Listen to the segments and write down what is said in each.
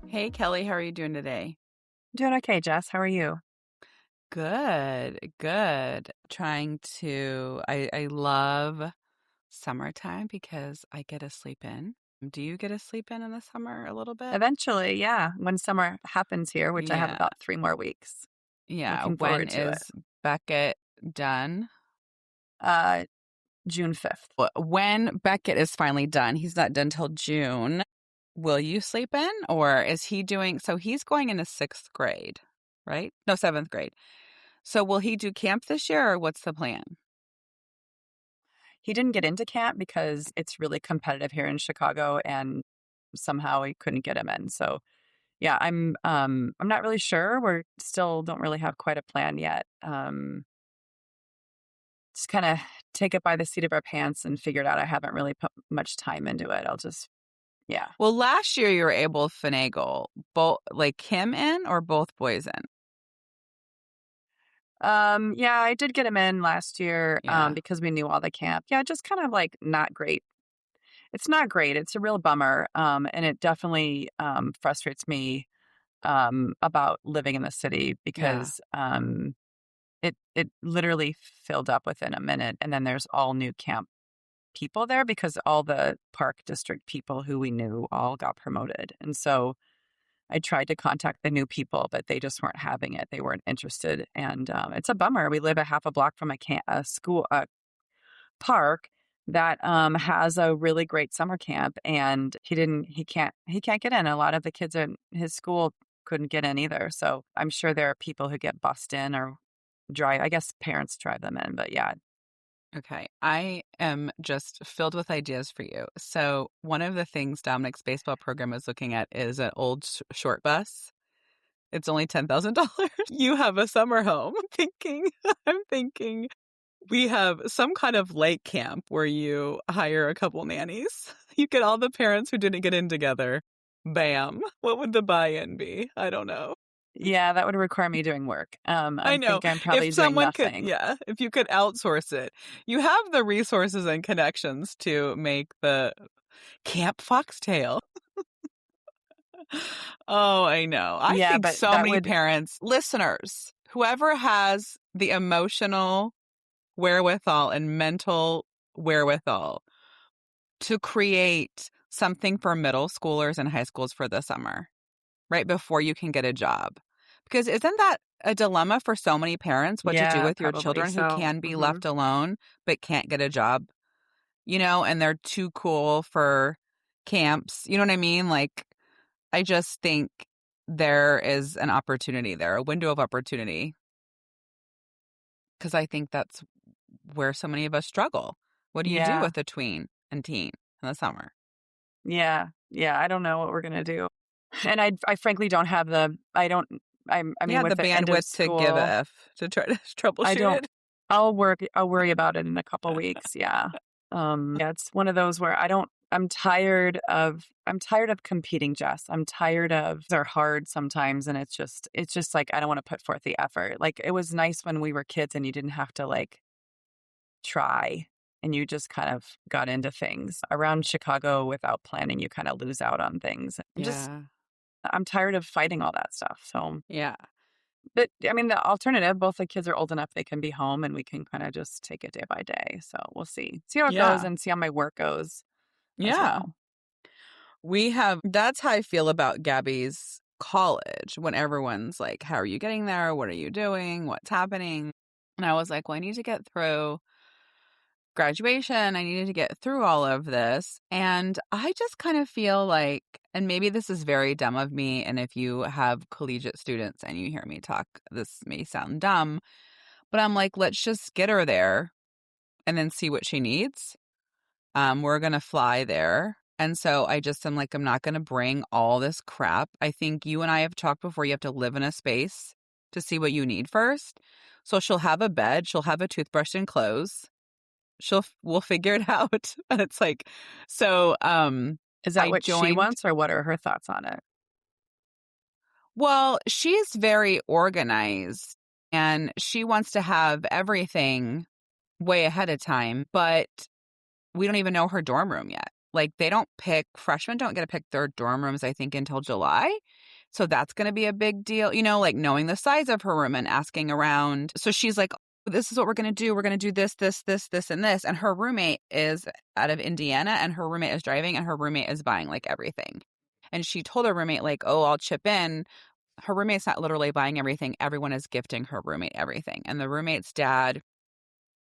Hey, Kelly, how are you doing today? Doing okay, Jess. How are you? Good, good. I love summertime because I get to sleep in. Do you get to sleep in the summer a little bit? Eventually, yeah, when summer happens here, which I have Yeah, about 3 more weeks. yeah. Looking When forward to it. is Beckett done? Uh, June 5th. When Beckett is finally done, he's not done till June. Will you sleep in or is he doing, so he's going into sixth grade, right? No, seventh grade. So will he do camp this year or what's the plan? He didn't get into camp because it's really competitive here in Chicago, and somehow we couldn't get him in. So yeah, I'm not really sure. We're still don't really have quite a plan yet. Just kind of take it by the seat of our pants and figure it out. I haven't really put much time into it. I'll just yeah. Well, last year you were able to finagle both, like him in or both boys in. Yeah, I did get him in last year, Yeah, because we knew all the camp. Yeah, just kind of like not great. It's not great. It's a real bummer. And it definitely frustrates me about living in the city yeah, because it literally filled up within a minute, and then there's all new camp people there because all the park district people who we knew all got promoted, and so I tried to contact the new people, but they just weren't having it. They weren't interested, and it's a bummer. We live a half a block from a school, park that has a really great summer camp, and he can't get in. A lot of the kids in his school couldn't get in either. So I'm sure there are people who get bussed in or drive. I guess parents drive them in, but yeah, okay. I am just filled with ideas for you. So, one of the things Dominic's baseball program is looking at is an old short bus. It's only $10,000. You have a summer home. I'm thinking we have some kind of lake camp where you hire a couple nannies. You get all the parents who didn't get in together. Bam. What would the buy-in be? I don't know. yeah, that would require me doing work. I I know. think I'm If probably doing someone could, nothing. yeah, if you could outsource it, you have the resources and connections to make the Camp Foxtail. Oh, I know. I Yeah, think but so that many would, parents, listeners, whoever has the emotional wherewithal and mental wherewithal to create something for middle schoolers and high schools for the summer, right before you can get a job. Because isn't that a dilemma for so many parents what to do yeah, with your probably children who so. can be left alone but can't get a job, and they're too cool for camps? You know what I mean? Like, I just think there is an opportunity there, a window of opportunity, because I think that's where so many of us struggle. What do you do Yeah, with a tween and teen in the summer? yeah, yeah. I don't know what we're gonna do. And I frankly don't have the I don't I mean Yeah, with the the end of bandwidth to give a school, F to try to I troubleshoot don't it. I'll worry about it in a couple weeks, yeah. Yeah, it's one of those where I'm tired of competing, Jess. I'm tired of they're hard sometimes, and it's just like I don't want to put forth the effort. Like it was nice when we were kids and you didn't have to like try, and you just kind of got into things. Around Chicago without planning, you kind of lose out on things. Yeah. I'm tired of fighting all that stuff. So, Yeah. but I mean, the alternative, both the kids are old enough they can be home, and we can kind of just take it day by day. So we'll see how it goes, Yeah. and see how my work goes as Yeah. well. That's how I feel about Gabby's college when everyone's like, how are you getting there? What are you doing? What's happening? And I was like, well, I need to get through graduation. I needed to get through all of this. And I just kind of feel like, and maybe this is very dumb of me. And if you have collegiate students and you hear me talk, this may sound dumb, but I'm like, let's just get her there and then see what she needs. We're going to fly there. And so I just am like, I'm not going to bring all this crap. I think you and I have talked before. You have to live in a space to see what you need first. So she'll have a bed, she'll have a toothbrush and clothes. We'll figure it out. And it's like, so Is that I what she joined. wants, or what are her thoughts on it? Well, she's very organized and she wants to have everything way ahead of time, but we don't even know her dorm room yet. Like freshmen don't get to pick their dorm rooms, I think, until July. So that's going to be a big deal, like knowing the size of her room and asking around. So she's like, this is what we're going to do. We're going to do this, this, this, this, and this. And her roommate is out of Indiana, and her roommate is driving, and her roommate is buying like everything. And she told her roommate, like, oh, I'll chip in. Her roommate's not literally buying everything. Everyone is gifting her roommate everything. And the roommate's dad,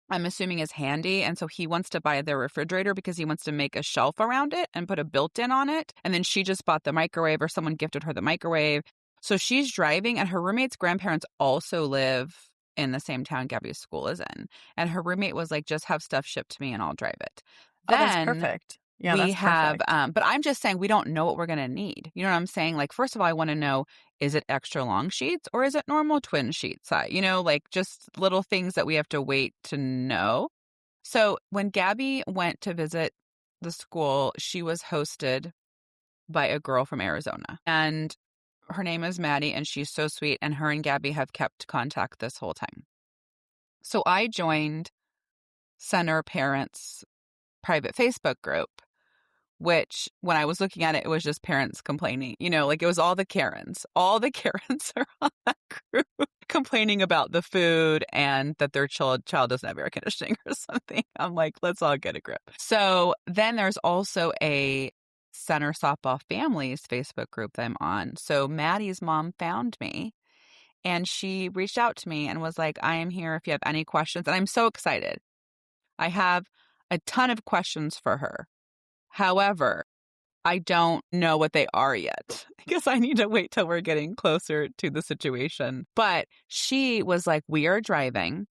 I'm assuming, is handy. And so he wants to buy their refrigerator because he wants to make a shelf around it and put a built-in on it. And then she just bought the microwave, or someone gifted her the microwave. So she's driving, and her roommate's grandparents also live in the same town Gabby's school is in. And her roommate was like, just have stuff shipped to me and I'll drive it. Oh, that's Then perfect. Yeah, we that's have, perfect. but I'm just saying we don't know what we're going to need. You know what I'm saying? Like, first of all, I want to know, is it extra long sheets or is it normal twin sheet size? Like just little things that we have to wait to know. So when Gabby went to visit the school, she was hosted by a girl from Arizona. And her name is Maddie, and she's so sweet. And her and Gabby have kept contact this whole time. So I joined Center Parents' private Facebook group, which when I was looking at it, it was just parents complaining, like it was all the Karens. All the Karens are on that group complaining about the food and that their child doesn't have air conditioning or something. I'm like, let's all get a grip. So then there's also a Center Softball Families Facebook group that I'm on. So Maddie's mom found me, and she reached out to me and was like, I am here if you have any questions. And I'm so excited. I have a ton of questions for her. However, I don't know what they are yet because I need to wait till we're getting closer to the situation. But she was like, we are driving.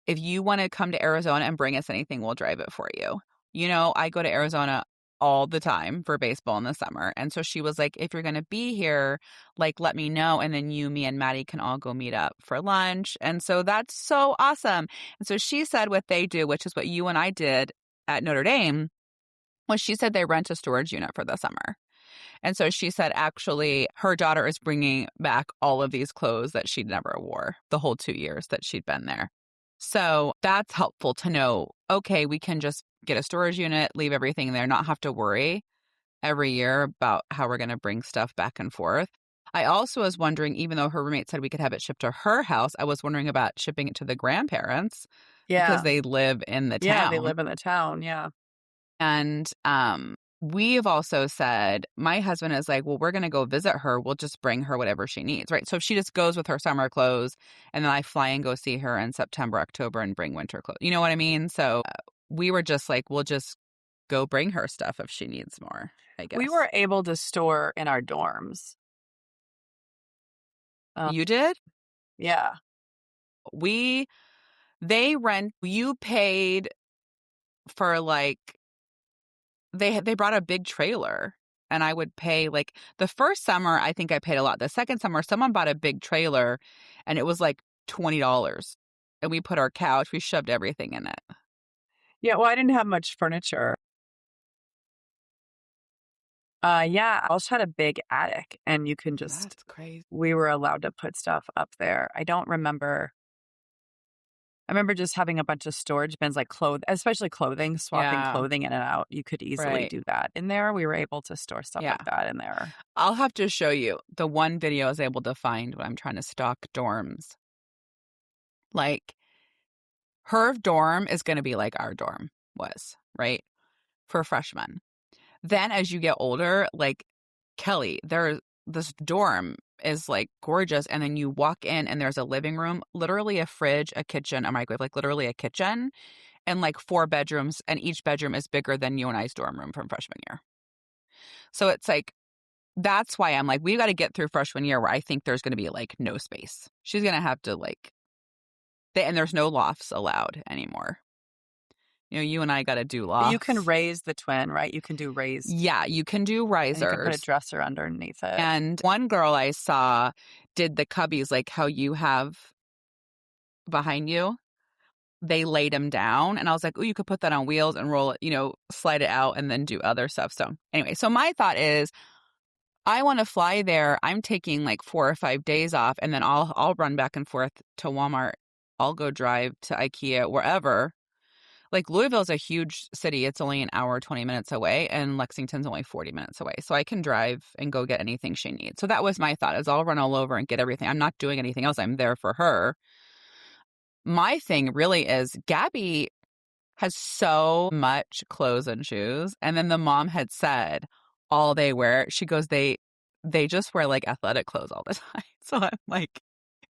If you want to come to Arizona and bring us anything, we'll drive it for you. I go to Arizona all the time for baseball in the summer. And so she was like, if you're going to be here, like, let me know. And then you, me, and Maddie can all go meet up for lunch. And so that's so awesome. And so she said what they do, which is what you and I did at Notre Dame. Well, she said they rent a storage unit for the summer. And so she said, actually, her daughter is bringing back all of these clothes that she'd never wore the whole 2 years that she'd been there. So that's helpful to know. Okay, we can just get a storage unit, leave everything there, not have to worry every year about how we're going to bring stuff back and forth. I also was wondering, even though her roommate said we could have it shipped to her house, I was wondering about shipping it to the grandparents because Yeah. they live in the Yeah, town. they live in the town. Yeah. And we've also said, my husband is like, well, we're going to go visit her. We'll just bring her whatever she needs, right? So if she just goes with her summer clothes, and then I fly and go see her in September, October, and bring winter clothes. You know what I mean? So we were just like, we'll just go bring her stuff if she needs more, I guess. We were able to store in our dorms. You did? Yeah. You paid for like, they brought a big trailer, and I would pay like the first summer, I think I paid a lot. The second summer, someone bought a big trailer, and it was like $20. And we put our couch, we shoved everything in it. Yeah, well, I didn't have much furniture. Yeah, I also had a big attic, and you can just, That's crazy. we were allowed to put stuff up there. I remember just having a bunch of storage bins, like especially clothing, swapping Yeah. clothing in and out. You could easily Right. do that in there. We were able to store stuff Yeah. like that in there. I'll have to show you the one video I was able to find when I'm trying to stock dorms. Like, her dorm is going to be like our dorm was, right? For freshmen. Then as you get older, like Kelly, this dorm is like gorgeous. And then you walk in and there's a living room, literally a fridge, a kitchen, a microwave, like literally a kitchen, and like 4 bedrooms. And each bedroom is bigger than you and I's dorm room from freshman year. So it's like, that's why I'm like, we got to get through freshman year where I think there's going to be like no space. She's going to have to and there's no lofts allowed anymore. You and I got to do lofts. But you can raise the twin, right? You can do raised. Yeah, you can do risers. And you can put a dresser underneath it. And one girl I saw did the cubbies like how you have behind you. They laid them down, and I was like, oh, you could put that on wheels and roll it, slide it out and then do other stuff. So anyway, so my thought is, I want to fly there. I'm taking like 4 or 5 days off, and then I'll run back and forth to Walmart. I'll go drive to IKEA, wherever. Like Louisville's a huge city. It's only an hour, 20 minutes away, and Lexington's only 40 minutes away. So I can drive and go get anything she needs. So that was my thought is I'll run all over and get everything. I'm not doing anything else. I'm there for her. My thing really is Gabby has so much clothes and shoes. And then the mom had said all they wear, she goes, they just wear like athletic clothes all the time. So I'm like,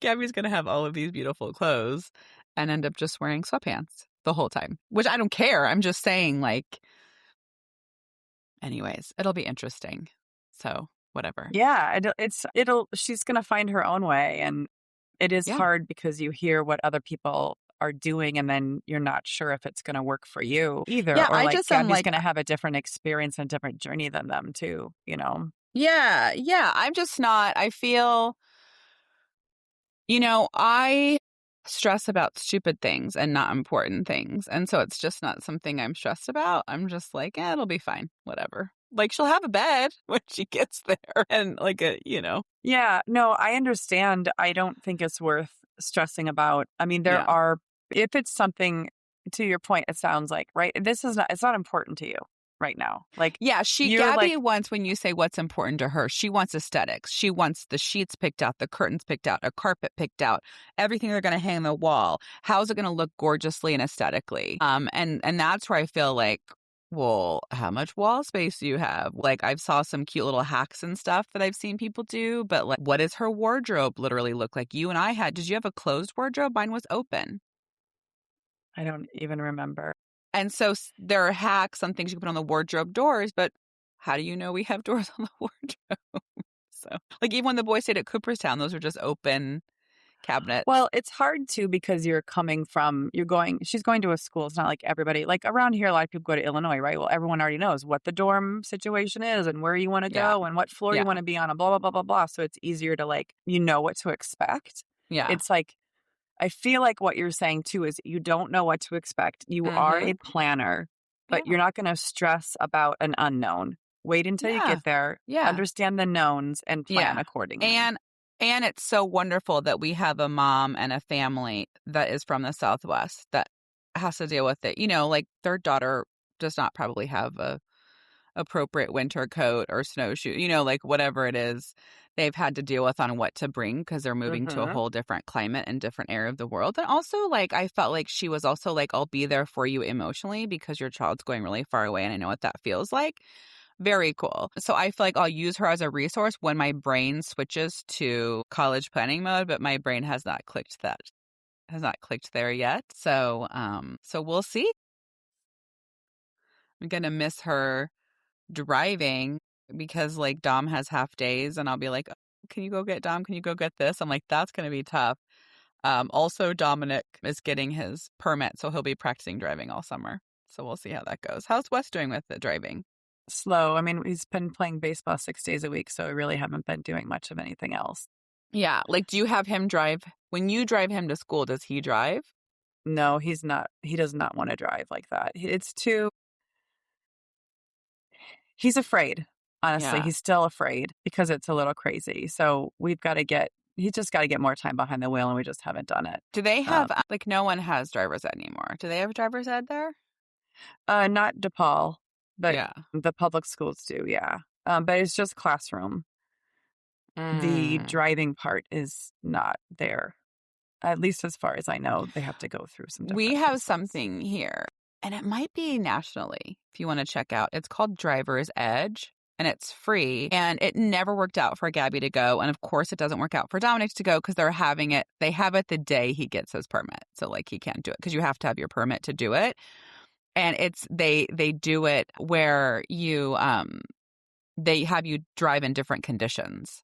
Gabby's gonna have all of these beautiful clothes and end up just wearing sweatpants the whole time. Which I don't care. I'm just saying, like, anyways, it'll be interesting. So whatever. Yeah, she's going to find her own way. And it is Yeah. hard because you hear what other people are doing and then you're not sure if it's going to work for you either. Yeah, Or I like just am Gabby's like, going to have a different experience and different journey than them too, you know? yeah, I'm just not, I feel, I stress about stupid things and not important things. And so it's just not something I'm stressed about. I'm just like, it'll be fine. Whatever. Like she'll have a bed when she gets there and like Yeah, no, I understand. I don't think it's worth stressing about. I mean, yeah. if it's something to your point, it sounds like, right? It's not important to you right now. Like Yeah, you're Gabby like, wants, when you say what's important to her, she wants aesthetics. She wants the sheets picked out, the curtains picked out, a carpet picked out, everything they're going to hang on the wall. How's it going to look gorgeously and aesthetically? And that's where I feel like, well, how much wall space do you have? Like I've saw some cute little hacks and stuff that I've seen people do, but like, what does her wardrobe literally look like? You and I did you have a closed wardrobe? Mine was open. I don't even remember. And so there are hacks on things you can put on the wardrobe doors, but how do you know we have doors on the wardrobe? So, like, even when the boys stayed at Cooperstown, those were just open cabinets. Well, it's hard too because she's going to a school. It's not like everybody, like around here, a lot of people go to Illinois, right? Well, everyone already knows what the dorm situation is and where you want to Yeah. go and what floor you Yeah. want to be on and blah, blah, blah, blah, blah. So it's easier to like, you know what to expect. Yeah. It's like, I feel like what you're saying too is you don't know what to expect. You are Mm-hmm. a planner, but Yeah. you're not going to stress about an unknown. Wait until you Yeah. get there, Yeah. understand the knowns, and plan Yeah. accordingly. And it's so wonderful that we have a mom and a family that is from the Southwest that has to deal with it. Like their daughter does not probably have a appropriate winter coat or snowshoe, like whatever it is they've had to deal with on what to bring because they're moving to a Mm-hmm. whole different climate and different area of the world. And also, like, I felt like she was also like, I'll be there for you emotionally because your child's going really far away and I know what that feels like. Very cool. So I feel like I'll use her as a resource when my brain switches to college planning mode, but my brain has not clicked there yet. So we'll see. I'm gonna miss her driving because like Dom has half days and I'll be like, "Oh, can you go get Dom? Can you go get this?" I'm like, that's going to be tough. Also, Dominic is getting his permit, so he'll be practicing driving all summer. So we'll see how that goes. How's Wes doing with the driving? Slow. I mean, he's been playing baseball 6 days a week, so we really haven't been doing much of anything else. Yeah. Like, do you have him drive? When you drive him to school, does he drive? No, he's not. He does not want to drive like that. It's too. He's afraid. Honestly, Yeah. he's still afraid because it's a little crazy. So he's just got to get more time behind the wheel, and we just haven't done it. Do they Um, have, like, no one has driver's ed anymore? Do they have driver's ed there? not DePaul, but Yeah. the public schools do. Yeah. But it's just classroom. The Mm. driving part is not there. At least as far as I know, they have to go through some We different have process. something here, and it might be nationally if you want to check out. It's called Driver's Edge, and it's free. And it never worked out for Gabby to go. And of course, it doesn't work out for Dominic to go because they have it the day he gets his permit. So, like, he can't do it because you have to have your permit to do it. And they do it where they have you drive in different conditions.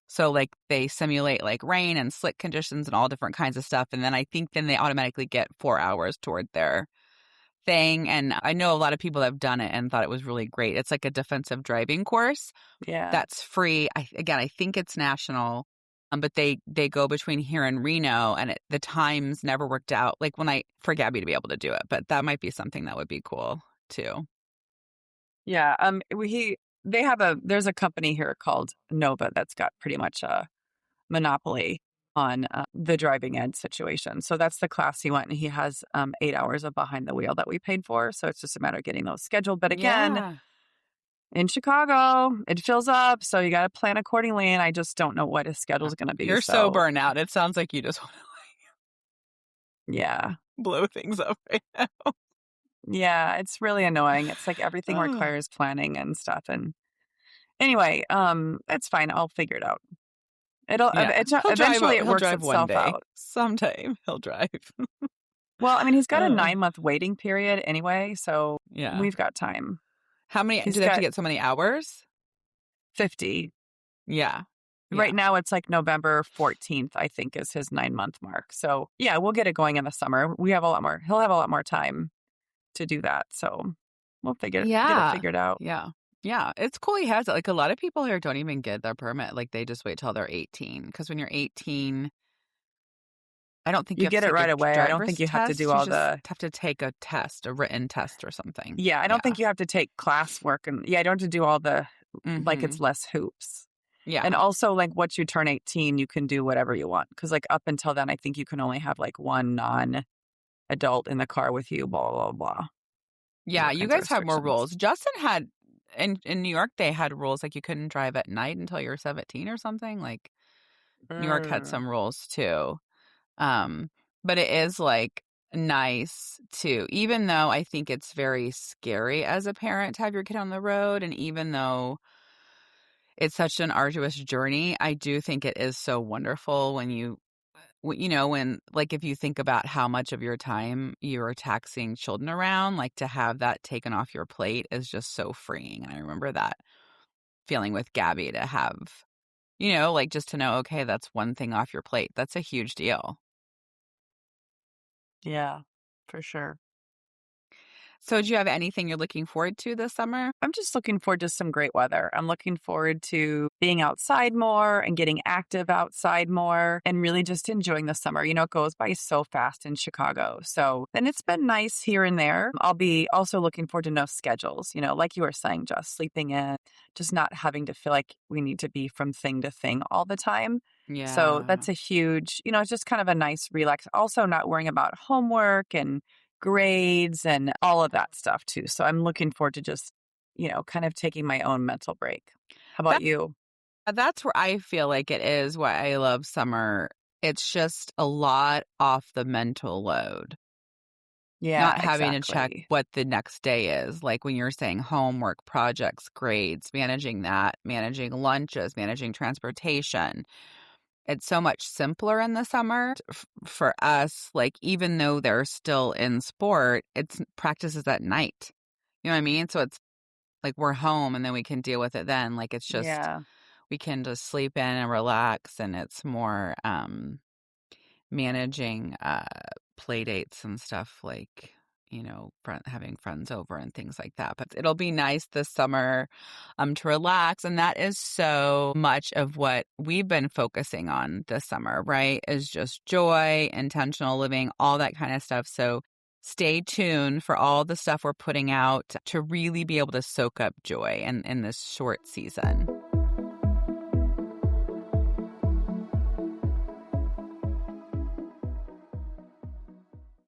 So like they simulate like rain and slick conditions and all different kinds of stuff. And then I think then they automatically get 4 hours toward their thing. And I know a lot of people have done it and thought it was really great. It's like a defensive driving course Yeah. that's free. I think it's national. But they go between here and Reno, and the times never worked out. Like for Gabby to be able to do it, but that might be something that would be cool too. Yeah. There's a company here called Nova that's got pretty much a monopoly on the driving ed situation. So that's the class he went, and he has 8 hours of behind the wheel that we paid for. So it's just a matter of getting those scheduled. But again, Yeah. in Chicago, it fills up. So you got to plan accordingly. And I just don't know what his schedule is going to be. You're so So burnt out. It sounds like you just want to yeah. blow things up right now. Yeah. It's really annoying. It's like everything Oh, requires planning and stuff. And anyway, it's fine. I'll figure it out. yeah. Eventually it He'll works drive one itself day. out. Sometime he'll drive. Well, I mean, he's got a Uh, 9-month waiting period anyway, so yeah. we've got time. How many He's do they have to got get so many hours? 50. Yeah. Yeah. Right now, it's like November 14th, I think, is his 9-month mark. So, yeah, we'll get it going in the summer. We have a lot more. He'll have a lot more time to do that. So, we'll get it Yeah. figured out. Yeah. Yeah. It's cool he has it. Like a lot of people here don't even get their permit. Like they just wait till they're 18. Because when you're 18, I don't think you You have to get it take a right away. I don't think driver's you have to do test. You all just the. have to take a test, a written test or something. Yeah, I don't Yeah. think you have to take classwork. And yeah, I don't have to do all the, like, Mm-hmm. it's less hoops. And Yeah. also, like, once you turn 18, you can do whatever you want. Because, like, up until then, I think you can only have, like, one non-adult in the car with you, blah, blah, blah. There's Yeah. all You kinds of guys have more restrictions. rules. Justin had in New York, they had rules like you couldn't drive at night until you're 17 or something. Like New York had Mm. some rules too. Um, but it is like nice too, even though I think it's very scary as a parent to have your kid on the road. And even though it's such an arduous journey, I do think it is so wonderful when when like if you think about how much of your time you're taxing children around, like to have that taken off your plate is just so freeing. And I remember that feeling with Gabby to have, like just to know, okay, that's one thing off your plate. That's a huge deal. Yeah, for sure. So, do you have anything you're looking forward to this summer? I'm just looking forward to some great weather. I'm looking forward to being outside more and getting active outside more and really just enjoying the summer. It goes by so fast in Chicago. So, and it's been nice here and there. I'll be also looking forward to no schedules, like you were saying, just sleeping in, just not having to feel like we need to be from thing to thing all the time. So Yeah. that's a huge, it's just kind of a nice relax. Also, not worrying about homework and grades and all of that stuff too. So I'm looking forward to just, kind of taking my own mental break. How about That you? that's where I feel like it is why I love summer. It's just a lot off the mental load. Yeah, Not having to check exactly. what the next day is. Like when you're saying homework, projects, grades, managing that, managing lunches, managing transportation. It's so much simpler in the summer for us. Like, even though they're still in sport, it's practices at night. You know what I mean? So it's like we're home and then we can deal with it then. Like, it's just, Yeah. we can just sleep in and relax. And it's more managing play dates and stuff like, having friends over and things like that. But it'll be nice this summer to relax. And that is so much of what we've been focusing on this summer, right? Is just joy, intentional living, all that kind of stuff. So stay tuned for all the stuff we're putting out to really be able to soak up joy in this short season.